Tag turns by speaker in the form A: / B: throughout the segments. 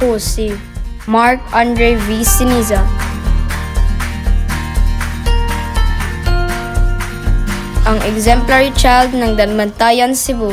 A: Ako si Mark Andre V. Siniza. Ang exemplary child ng Dalmantayan, Cebu.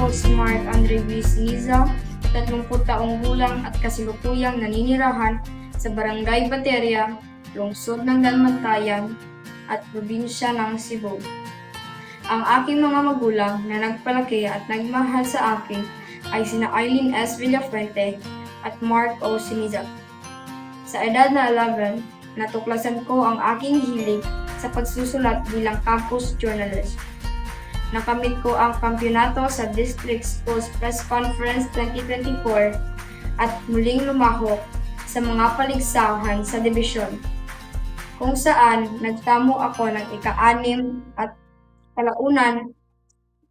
A: Ako si Mark Andre V. Siniza, 30 taong gulang at kasilukuyang naninirahan sa Barangay Bateria, Lungsod ng Dalmantayan at Probinsya ng Cebu. Ang aking mga magulang na nagpalaki at nagmahal sa akin ay sina Eileen S. Villafuente at Mark O. Siniza. Sa edad na 11, natuklasan ko ang aking hilig sa pagsusulat bilang campus journalist. Nakamit ko ang kampyonato sa District Schools Press Conference 2024 at muling lumahok sa mga paligsahan sa dibisyon, kung saan nagtamo ako ng ika-6 at kalaunan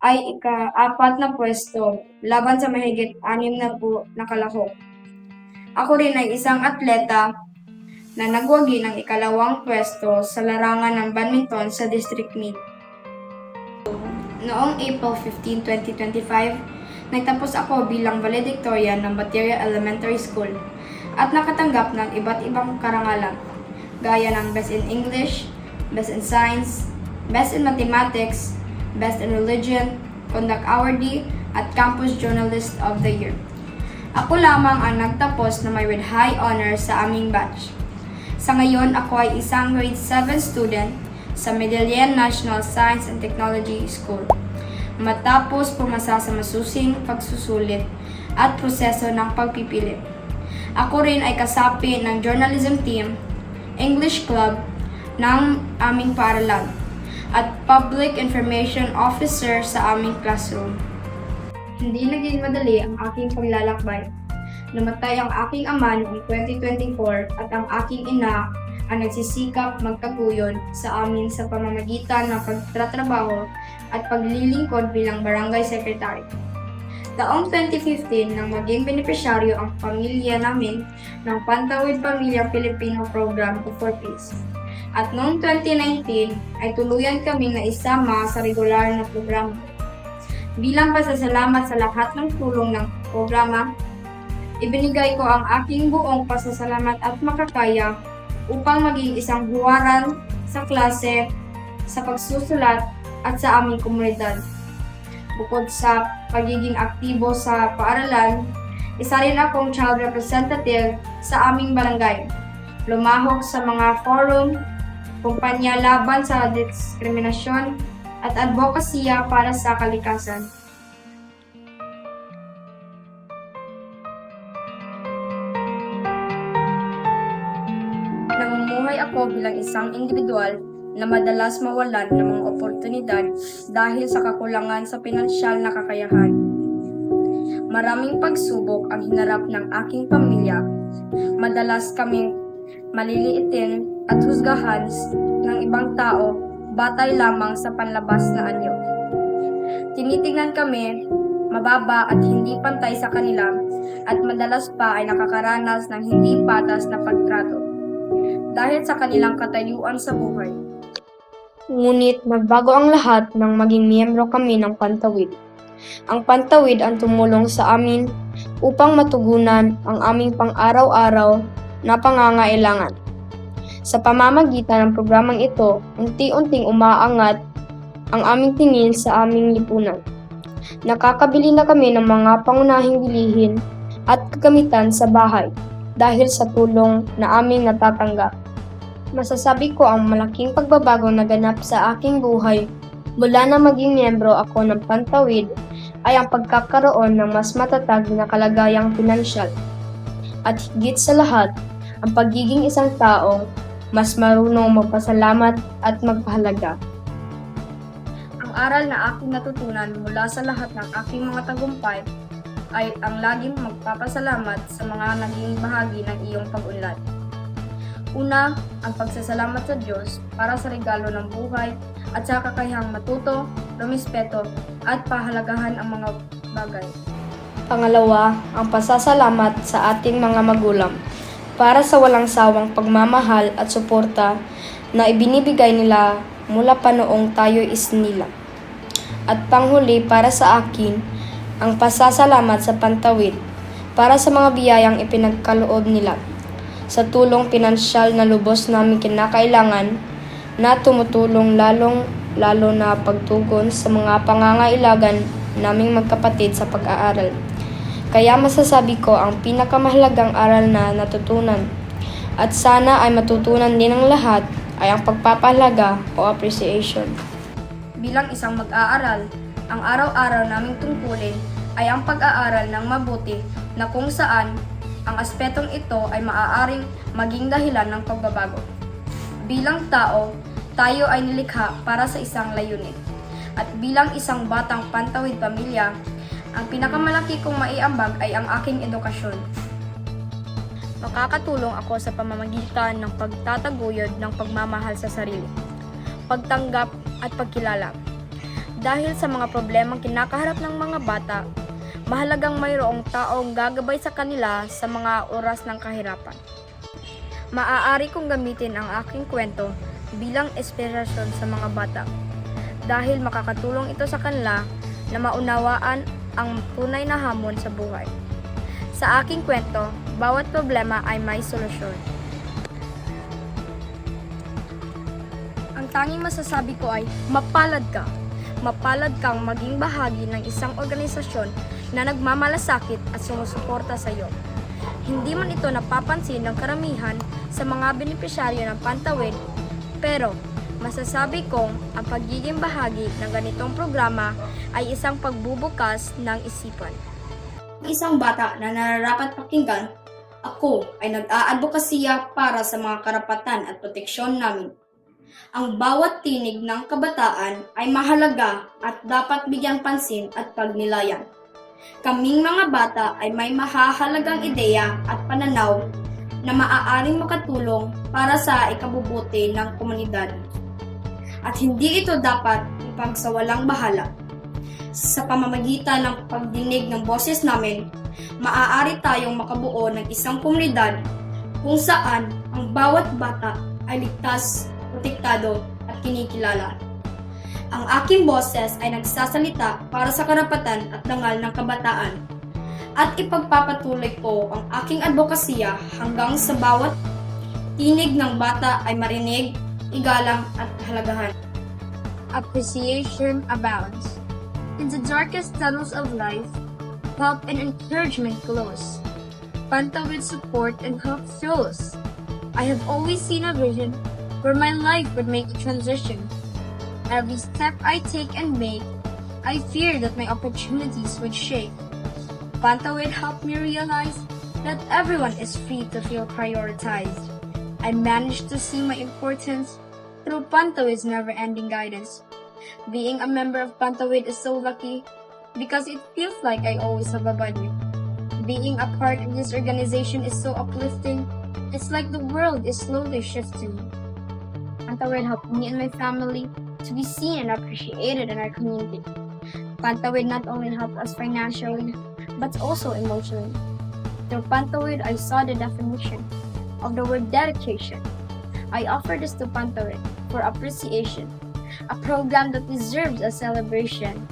A: ay ika-4 na pwesto laban sa mahigit 6 na kalahok. Ako rin ay isang atleta na nagwagi ng ika-2 pwesto sa larangan ng badminton sa district meet. Noong April 15, 2025, nagtapos ako bilang valedictorian ng Bateria Elementary School at nakatanggap ng iba't ibang karangalan, gaya ng Best in English, Best in Science, Best in Mathematics, Best in Religion, Conduct Awardee, at Campus Journalist of the Year. Ako lamang ang nagtapos na may with high honor sa aming batch. Sa ngayon, ako ay isang grade 7 student sa Medellin National Science and Technology School, matapos pumasa sa masusing pagsusulit at proseso ng pagpipili. Ako rin ay kasapi ng journalism team, English club ng aming paaralan, at public information officer sa aming classroom. Hindi naging madali ang aking paglalakbay. Namatay ang aking ama noong 2024 at ang aking ina ang nagsisikap magtaguyod sa amin sa pamamagitan ng pagtatrabaho at paglilingkod bilang barangay secretary. Taong 2015 nang maging benepisyaryo ang pamilya namin ng Pantawid Pamilya Pilipino Program for Peace. At noong 2019 ay tuluyan kaming naisama sa regular na programa. Bilang pasasalamat sa lahat ng tulong ng programa, ibinigay ko ang aking buong pasasalamat at makakaya upang maging isang huwaran sa klase, sa pagsusulat at sa aming komunidad. Bukod sa pagiging aktibo sa paaralan, isa rin akong child representative sa aming barangay. Lumahok sa mga forum, kumpanya laban sa diskriminasyon at advokasya para sa kalikasan. Namumuhay ako bilang isang individual na madalas mawalan ng mga oportunidad dahil sa kakulangan sa pinansyal na kakayahan. Maraming pagsubok ang hinarap ng aking pamilya. Madalas kaming maliliitin at husgahan ng ibang tao batay lamang sa panlabas na anyo. Tinitingnan kami mababa at hindi pantay sa kanila at madalas pa ay nakakaranas ng hindi patas na pagtrato dahil sa kanilang katayuan sa buhay. Ngunit nagbago ang lahat nang maging miyembro kami ng Pantawid. Ang Pantawid ang tumulong sa amin upang matugunan ang aming pang-araw-araw na pangangailangan. Sa pamamagitan ng programang ito, unti-unting umaangat ang aming tingin sa aming lipunan. Nakakabili na kami ng mga pangunahing bilihin at kagamitan sa bahay dahil sa tulong na aming natatanggap. Masasabi ko ang malaking pagbabago na ganap sa aking buhay mula na maging miyembro ako ng Pantawid ay ang pagkakaroon ng mas matatag na kalagayang pinansyal. At higit sa lahat, ang pagiging isang taong mas marunong magpasalamat at magpahalaga. Ang aral na aking natutunan mula sa lahat ng aking mga tagumpay ay ang laging magpapasalamat sa mga naging bahagi ng iyong pag-unlad. Una, ang pagsasalamat sa Diyos para sa regalo ng buhay at sa kakayahang matuto, rumispeto at pahalagahan ang mga bagay. Pangalawa, ang pasasalamat sa ating mga magulang para sa walang sawang pagmamahal at suporta na ibinibigay nila mula pa noong tayo'y isnilang. At panghuli para sa akin, ang pasasalamat sa Pantawid para sa mga biyayang ipinagkaloob nila, sa tulong pinansyal na lubos namin kinakailangan na tumutulong lalo na pagtugon sa mga pangangailangan naming magkapatid sa pag-aaral. Kaya masasabi ko ang pinakamahalagang aral na natutunan at sana ay matutunan din ng lahat ay ang pagpapahalaga o appreciation. Bilang isang mag-aaral, ang araw-araw naming tungkulin ay ang pag-aaral ng mabuti na kung saan ang aspetong ito ay maaaring maging dahilan ng pagbabago. Bilang tao, tayo ay nilikha para sa isang layunin. At bilang isang batang Pantawid pamilya, ang pinakamalaki kong maiambag ay ang aking edukasyon. Makakatulong ako sa pamamagitan ng pagtataguyod ng pagmamahal sa sarili, pagtanggap at pagkilala. Dahil sa mga problemang kinakaharap ng mga bata, mahalagang mayroong taong gagabay sa kanila sa mga oras ng kahirapan. Maaari kong gamitin ang aking kwento bilang inspirasyon sa mga bata dahil makakatulong ito sa kanila na maunawaan ang tunay na hamon sa buhay. Sa aking kwento, bawat problema ay may solusyon. Ang tanging masasabi ko ay mapalad ka. Mapalad kang maging bahagi ng isang organisasyon na nagmamalasakit at sumusuporta sa iyo. Hindi man ito napapansin ng karamihan sa mga benepisyaryo ng Pantawid, pero masasabi kong ang pagiging bahagi ng ganitong programa ay isang pagbubukas ng isipan. Isang bata na nararapat pakinggan, ako ay nag-aadvokasya para sa mga karapatan at proteksyon namin. Ang bawat tinig ng kabataan ay mahalaga at dapat bigyang pansin at pagnilayan. Kaming mga bata ay may mahahalagang ideya at pananaw na maaaring makatulong para sa ikabubuti ng komunidad. At hindi ito dapat ipagsawalang bahala. Sa pamamagitan ng pagdinig ng boses namin, maaari tayong makabuo ng isang komunidad kung saan ang bawat bata ay ligtas, protektado at kinikilala. Ang aking boses ay nagsasalita para sa karapatan at dangal ng kabataan at ipagpapatuloy ko ang aking advokasya hanggang sa bawat tinig ng bata ay marinig, igalang at halagahan. Appreciation abounds. In the darkest tunnels of life, hope and encouragement glows. Pantawid support and hope flows. I have always seen a vision where my life would make a transition. Every step I take and make, I fear that my opportunities would shake. Pantawid helped me realize that everyone is free to feel prioritized. I managed to see my importance through Pantawid's never-ending guidance. Being a member of Pantawid is so lucky because it feels like I always have a buddy. Being a part of this organization is so uplifting. It's like the world is slowly shifting. Pantawid helped me and my family to be seen and appreciated in our community. Pantawid not only helped us financially, but also emotionally. Through Pantawid, I saw the definition of the word dedication. I offer this to Pantawid for appreciation, a program that deserves a celebration.